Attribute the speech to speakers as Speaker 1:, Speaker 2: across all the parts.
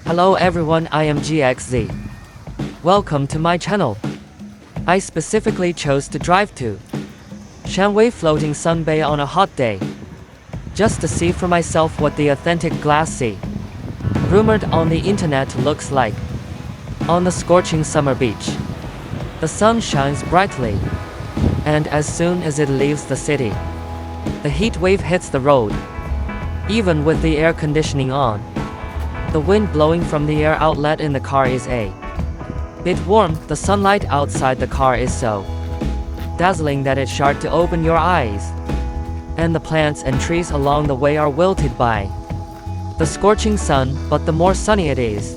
Speaker 1: Hello everyone, I am GXZ. Welcome to my channel. I specifically chose to drive to Shanwei floating sun bay on a hot day, just to see for myself what the authentic glass sea, rumored on the internet, looks like. On the scorching summer beach, the sun shines brightly, and as soon as it leaves the city, the heat wave hits the road. Even with the air conditioning on, the wind blowing from the air outlet in the car is a bit warm. The sunlight outside the car is so dazzling that it's sure to open your eyes, and the plants and trees along the way are wilted by the scorching sun. But the more sunny it is,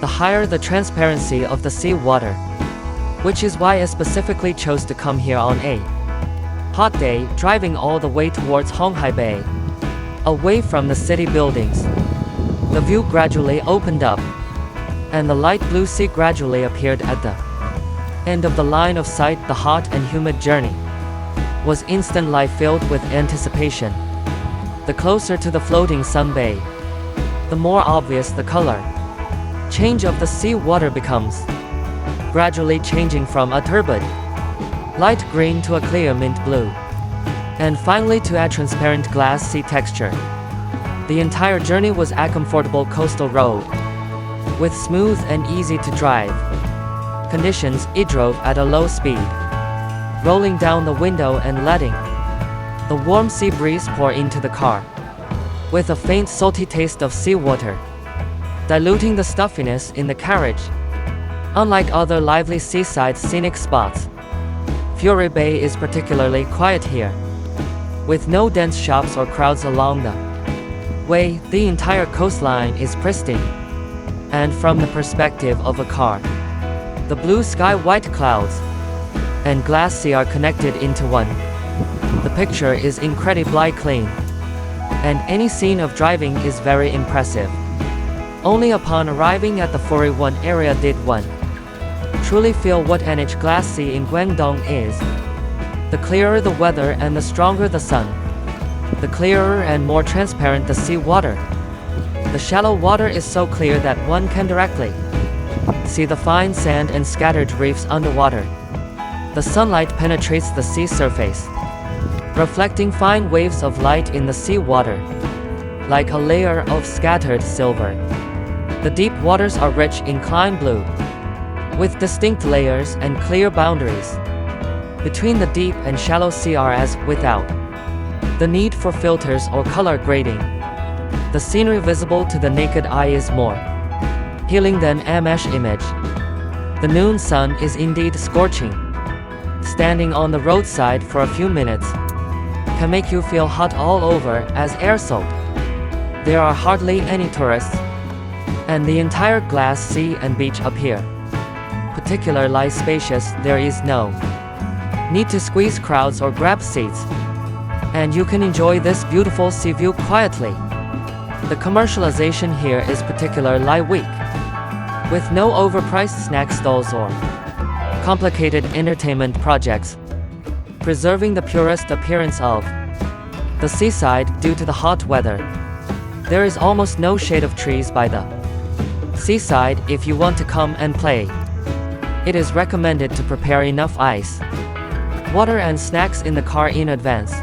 Speaker 1: the higher the transparency of the sea water, which is why I specifically chose to come here on a hot day, driving all the way towards Shanwei Bay, away from the city buildings. The view gradually opened up, and the light blue sea gradually appeared at the end of the line of sight. The hot and humid journey was instantly filled with anticipation. The closer to the floating sun bay, the more obvious the color change of the sea water becomes, gradually changing from a turbid light green to a clear mint blue, and finally to a transparent glass sea texture. The entire journey was a comfortable coastal road, with smooth and easy to drive conditions. It drove at a low speed, rolling down the window and letting the warm sea breeze pour into the car, with a faint salty taste of seawater, diluting the stuffiness in the carriage. Unlike other lively seaside scenic spots, Furawan Bay is particularly quiet here, with no dense shops or crowds along the way. The entire coastline is pristine, and from the perspective of a car, the blue sky, white clouds, and glass sea are connected into one. The picture is incredibly clean, and any scene of driving is very impressive. Only upon arriving at the Furawan area did one truly feel what an glass sea in Guangdong is. The clearer the weather and the stronger the sun, the clearer and more transparent the sea water. The shallow water is so clear that one can directly see the fine sand and scattered reefs underwater. The sunlight penetrates the sea surface, reflecting fine waves of light in the sea water, like a layer of scattered silver. The deep waters are rich in clear blue, with distinct layers and clear boundaries between the deep and shallow sea are as without the need for filters or color grading. The scenery visible to the naked eye is more healing than a mesh image. The noon sun is indeed scorching. Standing on the roadside for a few minutes can make you feel hot all over as air soap. There are hardly any tourists, and the entire glass sea and beach up here, particularly spacious. There is no need to squeeze crowds or grab seats, and you can enjoy this beautiful sea view quietly. The commercialization here is particularly weak, with no overpriced snack stalls or complicated entertainment projects, preserving the purest appearance of the seaside. Due to the hot weather, there is almost no shade of trees by the seaside. If you want to come and play, it is recommended to prepare enough ice, water and snacks in the car in advance.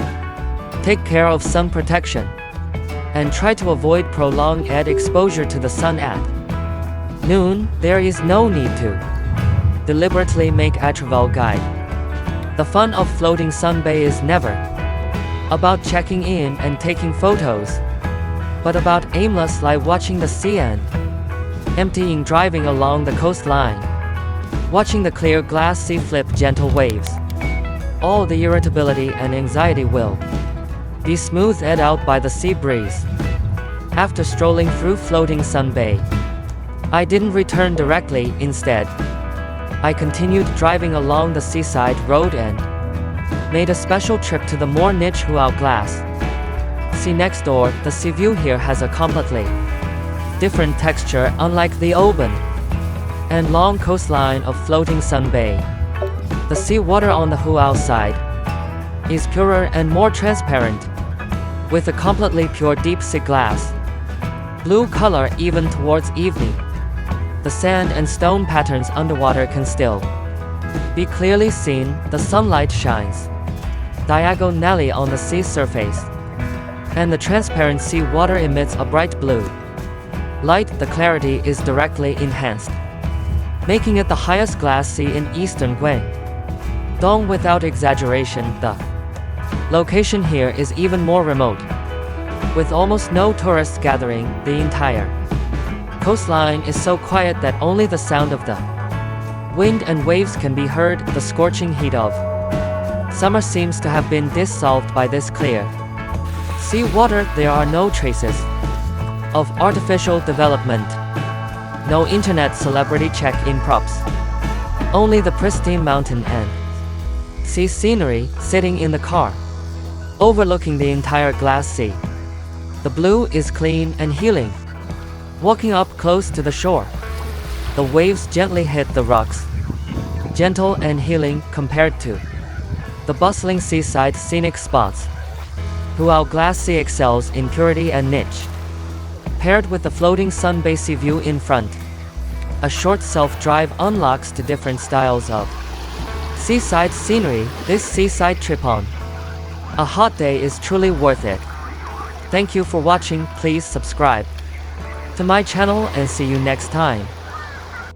Speaker 1: Take care of sun protection, and try to avoid prolonged exposure to the sun at noon. There is no need to deliberately make a travel guide. The fun of floating sun bay is never about checking in and taking photos, but about aimlessly watching the sea and emptying, driving along the coastline, watching the clear glass sea flip gentle waves. All the irritability and anxiety will be smoothed out by the sea breeze. After strolling through floating sun bay, I didn't return directly. Instead, I continued driving along the seaside road and made a special trip to the more niche Huao glass sea next door. The sea view here has a completely different texture. Unlike the open and long coastline of floating sun bay, the sea water on the Huao side is purer and more transparent, with a completely pure deep sea glass. blue color even towards evening. The sand and stone patterns underwater can still be clearly seen. The sunlight shines diagonally on the sea surface, and the transparent sea water emits a bright blue light. The clarity is directly enhanced, making it the highest glass sea in eastern Guangdong. Without exaggeration, the location here is even more remote, with almost no tourists gathering. The entire coastline is so quiet that only the sound of the wind and waves can be heard. The scorching heat of summer seems to have been dissolved by this clear sea water. There are no traces of artificial development, no internet celebrity check-in props, only the pristine mountain and sea scenery. Sitting in the car overlooking the entire glass sea, the blue is clean and healing. Walking up close to the shore, the waves gently hit the rocks, gentle and healing compared to the bustling seaside scenic spots. While glass sea excels in purity and niche, paired with the floating Sun Bay sea view in front, a short self-drive unlocks to different styles of seaside scenery. This seaside trip on a hot day is truly worth it. Thank you for watching. Please subscribe to my channel and see you next time.